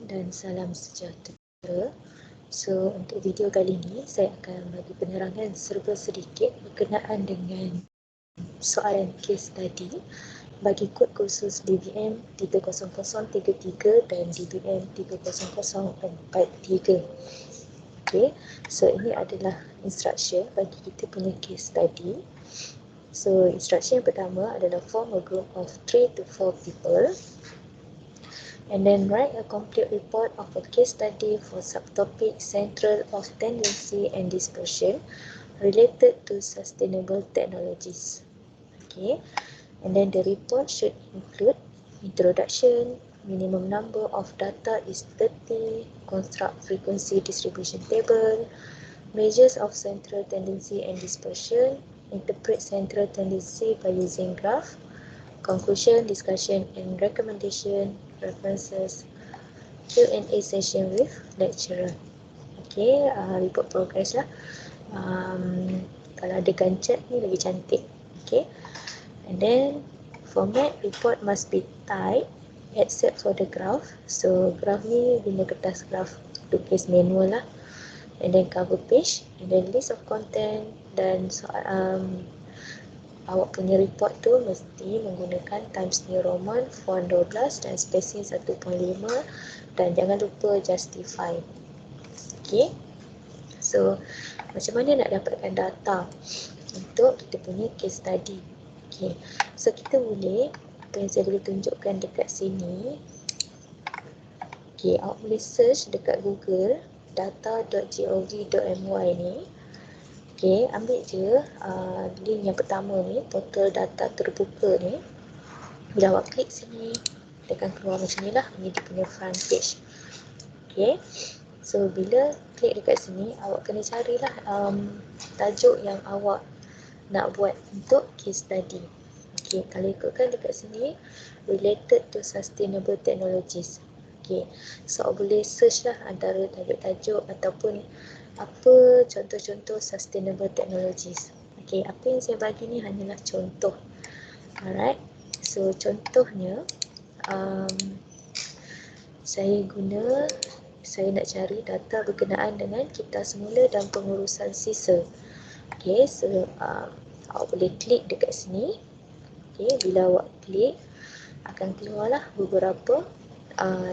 dan salam sejahtera. So, untuk video kali ini saya akan bagi penerangan serba sedikit berkenaan dengan soalan case study bagi kod khusus DBM 30033 dan DBM 30043. Okay, so ini adalah instruction bagi kita punya case study. So, instruction yang pertama adalah form a group of 3 to 4 people and then write a complete report of a case study for subtopic central of tendency and dispersion related to sustainable technologies. Okay, and then the report should include introduction, minimum number of data is 30, construct frequency distribution table, measures of central tendency and dispersion, interpret central tendency by using graph, conclusion, discussion and recommendation, references, Q&A session with lecturer. Okay, report progress lah. Kalau ada Gantt chart ni lebih cantik. Okay, and then format report must be tight except for the graph. So graph ni guna kertas graph lukis manual lah. And then cover page, and then list of content, dan awak punya report tu mesti menggunakan Times New Roman, font 12 dan spacing 1.5 dan jangan lupa justify. Okay, so macam mana nak dapatkan data untuk kita punya case study? Okay, so kita boleh, apa yang saya boleh tunjukkan dekat sini, okay, awak boleh search dekat Google data.gov.my ni. Okay, ambil je link yang pertama ni, total data terbuka ni. Bila awak klik sini, dia akan keluar macam ni lah, ni dia punya front page. Okay, so bila klik dekat sini, awak kena carilah tajuk yang awak nak buat untuk case study. Okay, kalau ikutkan dekat sini, related to sustainable technologies. Okay, so awak boleh search lah antara tajuk-tajuk ataupun apa contoh-contoh sustainable technologies. Okay, apa yang saya bagi ni hanyalah contoh. Alright, so contohnya saya nak cari data berkenaan dengan kita semula dan pengurusan sisa. Okay, so awak boleh klik dekat sini. Okay, bila awak klik akan keluarlah beberapa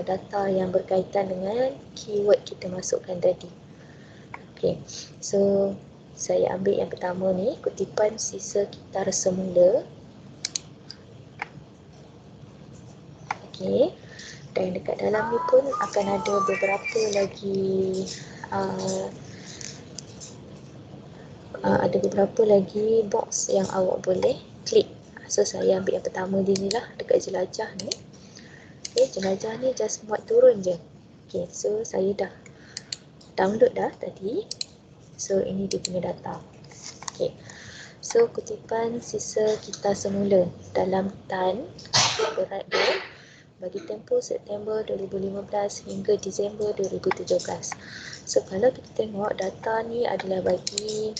data yang berkaitan dengan keyword kita masukkan tadi. Okay, so saya ambil yang pertama ni, kutipan sisa kitar semula. Okay, dan dekat dalam ni pun akan ada beberapa lagi box yang awak boleh klik. So saya ambil yang pertama di ni lah, dekat jelajah ni. Okay, jelajah ni just muat turun je. Okay, so saya dah download dah tadi. So ini dia punya data. Okay, so kutipan sisa kita semula dalam tan, berat dia bagi tempoh September 2015 hingga Disember 2017. So kalau kita tengok data ni adalah bagi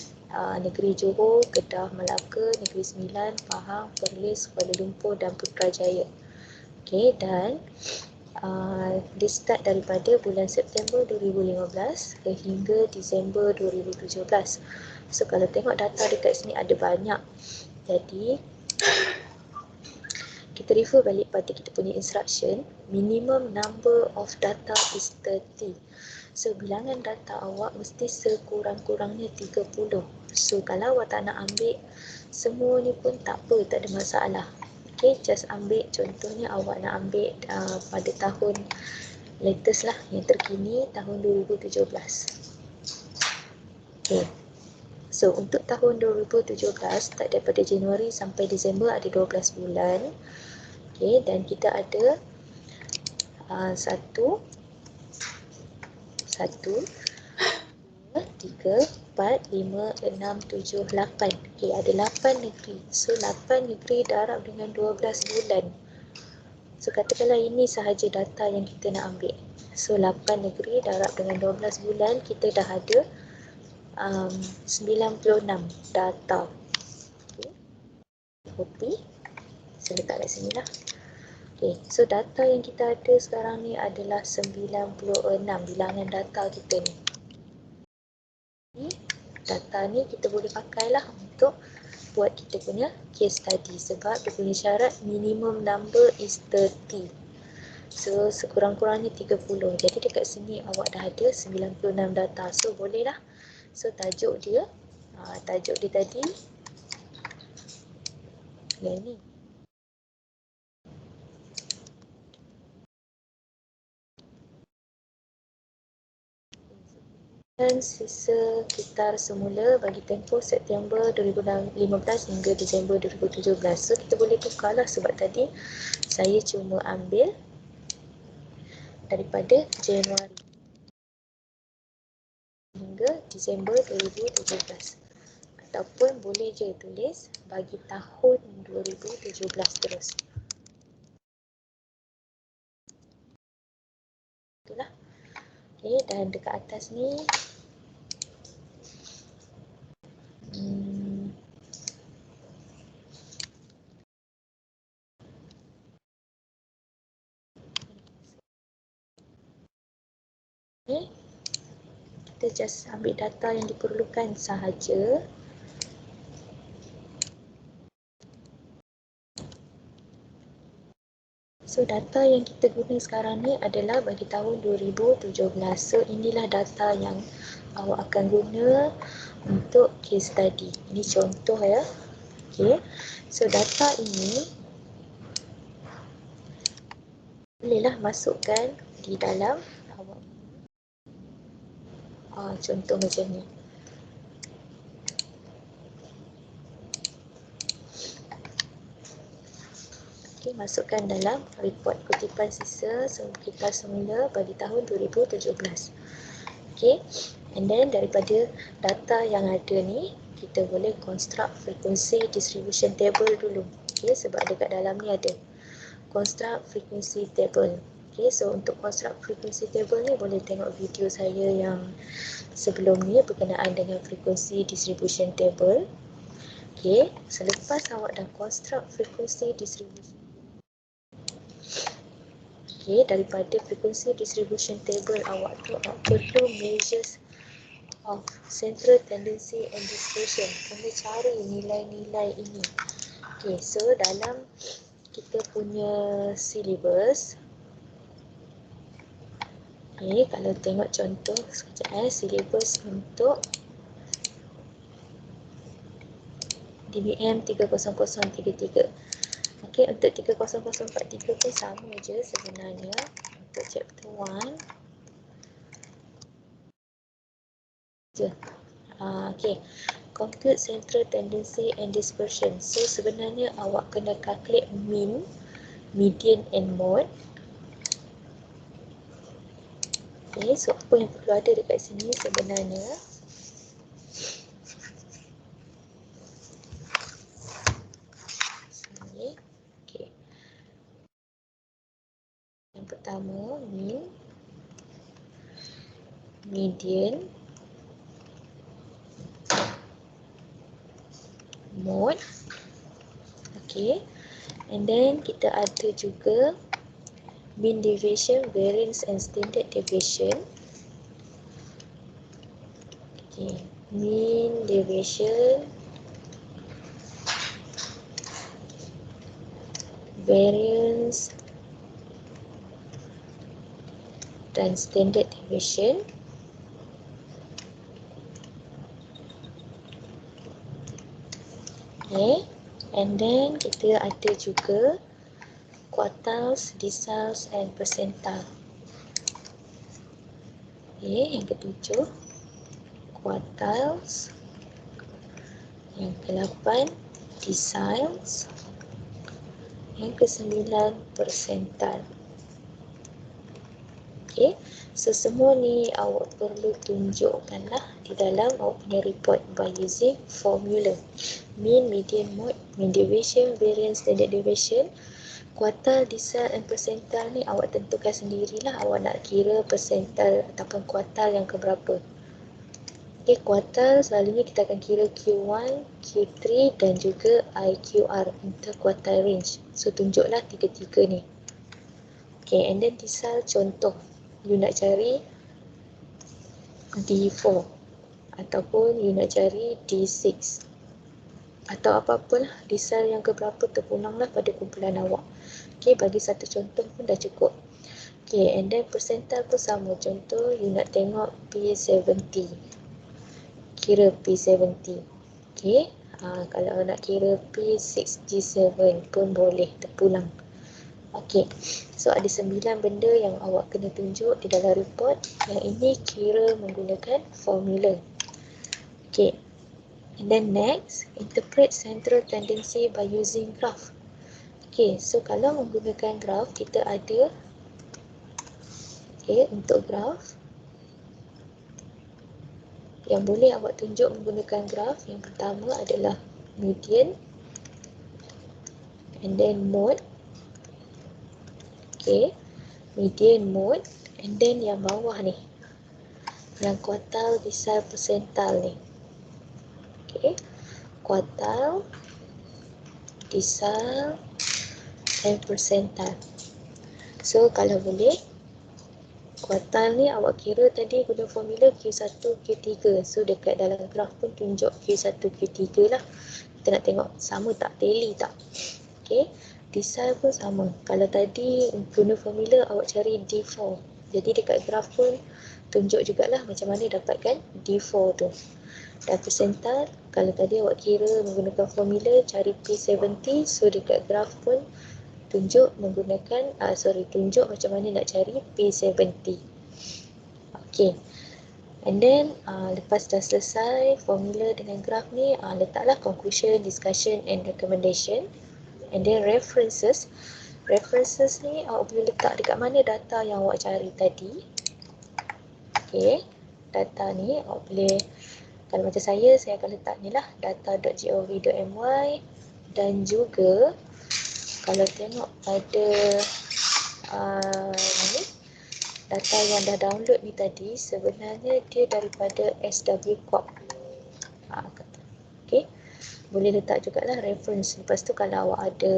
negeri Johor, Kedah, Melaka, Negeri Sembilan, Pahang, Perlis, Kuala Lumpur dan Putrajaya. Okay, dan dia start daripada bulan September 2015 hingga Disember 2017. So kalau tengok data dekat sini ada banyak. Jadi kita refer balik pada kita punya instruction, minimum number of data is 30. So bilangan data awak mesti sekurang-kurangnya 30. So kalau awak tak nak ambil semua ni pun tak apa, tak ada masalah. Okay, just ambil contohnya awak nak ambil pada tahun latest lah, yang terkini tahun 2017. Okay, so untuk tahun 2017 start daripada Januari sampai Disember ada 12 bulan. Okay, dan kita ada 1, 2, 3, 4, 5, 6, 7, 8. Okay, ada 8 negeri. So 8 negeri darab dengan 12 bulan. So katakanlah ini sahaja data yang kita nak ambil. So 8 negeri darab dengan 12 bulan, kita dah ada 96 data. Okay, copy. Saya letak kat sini lah. Okay, so data yang kita ada sekarang ni adalah 96 bilangan data kita ni. Data ni kita boleh pakailah untuk buat kita punya case study sebab dia punya syarat minimum number is 30. So sekurang-kurangnya 30. Jadi dekat sini awak dah ada 96 data. So bolehlah. So tajuk dia tadi yang ni. Dan sisa sekitar semula bagi tempoh September 2015 hingga Disember 2017. So kita boleh tukarlah sebab tadi saya cuma ambil daripada Januari hingga Disember 2017. Ataupun boleh je tulis bagi tahun 2017 terus. Itulah. Okay, dan dekat atas ni kita just ambil data yang diperlukan sahaja. So data yang kita guna sekarang ni adalah bagi tahun 2017. So inilah data yang awak akan guna untuk case study. Ini contoh ya. Okay. So data ini bolehlah masukkan di dalam awak. Contoh macam ni. Okay, masukkan dalam report kutipan sisa kita semula bagi tahun 2017. Okay, and then daripada data yang ada ni, kita boleh construct frequency distribution table dulu. Okay, sebab dekat dalam ni ada construct frequency table. Okay, so untuk construct frequency table ni boleh tengok video saya yang sebelum ni berkenaan dengan frequency distribution table. Okay, selepas awak dah construct frequency distribution, okay, daripada frequency distribution table awak perlu measures of central tendency and dispersion. Kena cari nilai-nilai ini. Okay, so dalam kita punya syllabus, okay, kalau tengok contoh sekejap syllabus untuk DBM 30033. Okay, untuk 30043 pun sama je sebenarnya. Untuk chapter 1 je. Okay, compute central tendency and dispersion. So sebenarnya awak kena calculate mean, median and mode. Okay, so apa yang perlu ada dekat sini sebenarnya? Sini. Okay. Yang pertama, mean, median, mode. Okay. And then kita ada juga mean deviation, variance and standard deviation. Okay. Mean deviation, variance dan standard deviation. Okay, and then kita ada juga quartiles, deciles and percentile. Okay, yang ketujuh quartiles, yang ke-8 deciles, yang ke-9 percentile. Okay, so semua ni awak perlu tunjukkanlah di dalam awak punya report by using formula. Mean, median, mode, mean deviation, variance, standard deviation. Quartile, decile and percentile ni awak tentukan sendirilah awak nak kira percentile ataupun quartile yang keberapa. Okay, quartile selalunya kita akan kira Q1, Q3 dan juga IQR, interquartile range. So tunjuklah tiga-tiga ni. Okay, and then misal contoh you nak cari D4 ataupun you nak cari D6 atau apa-apa lah, di sel yang keberapa terpunanglah pada kumpulan awak. Okay, bagi satu contoh pun dah cukup. Okay, and then persental pun sama. Contoh you nak tengok P70, kira P70. Okay, kalau nak kira P67 pun boleh terpulang. Okay, so ada 9 benda yang awak kena tunjuk di dalam report. Yang ini kira menggunakan formula. Okay, and then next, interpret central tendency by using graph. Okay, so kalau menggunakan graph, kita ada, okay, untuk graph, yang boleh awak tunjuk menggunakan graph, yang pertama adalah median, and then mode. Okay, median, mode, and then yang bawah ni, yang quartile, decile, percentile ni. Okay, quartile, decile, and percentile. So kalau boleh, quartile ni awak kira tadi guna formula Q1, Q3. So dekat dalam graf pun tunjuk Q1, Q3 lah. Kita nak tengok sama tak, tally tak. Okay, decile pun sama. Kalau tadi guna formula awak cari D4. Jadi dekat graf pun tunjuk jugalah macam mana dapatkan D4 tu. Dan percentile, kalau tadi awak kira menggunakan formula cari P70. So dekat graf pun tunjuk menggunakan, tunjuk macam mana nak cari P70. Okay, and then lepas dah selesai formula dengan graf ni, letaklah conclusion, discussion and recommendation. And then references. References ni awak boleh letak dekat mana data yang awak cari tadi. Okay, data ni awak boleh, kalau macam saya akan letak ni lah, data.gov.my. Dan juga kalau tengok pada ni, data yang dah download ni tadi, sebenarnya dia daripada SW Corp. Okay, boleh letak jugalah reference. Lepas tu kalau awak ada,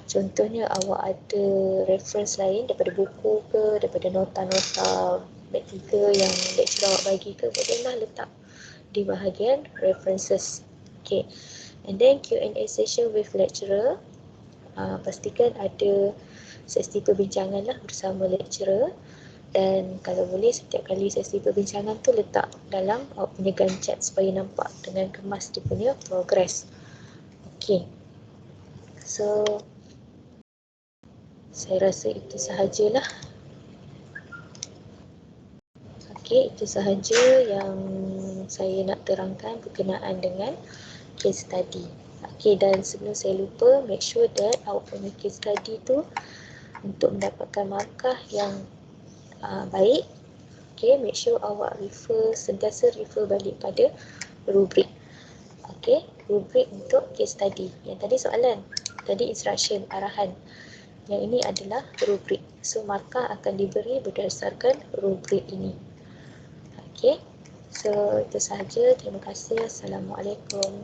contohnya awak ada reference lain daripada buku ke, daripada nota-nota praktikal yang lecturer awak bagi ke, bolehlah letak di bahagian references. Okay, and then Q&A session with lecturer. Pastikan ada sesi perbincangan lah bersama lecturer. Dan kalau boleh setiap kali sesi perbincangan tu letak dalam awak punya Gantt chart supaya nampak dengan kemas dia punya progress. Okay, so saya rasa itu sahajalah. Okay, itu sahaja yang saya nak terangkan berkenaan dengan case study. Okay, dan sebelum saya lupa, make sure that awak punya case study tu untuk mendapatkan markah yang baik, okay, make sure awak sentiasa refer balik pada rubrik. Okay, rubrik untuk case study. Yang tadi soalan, tadi instruction, arahan. Yang ini adalah rubrik. So, markah akan diberi berdasarkan rubrik ini. Okay, so itu sahaja. Terima kasih. Assalamualaikum.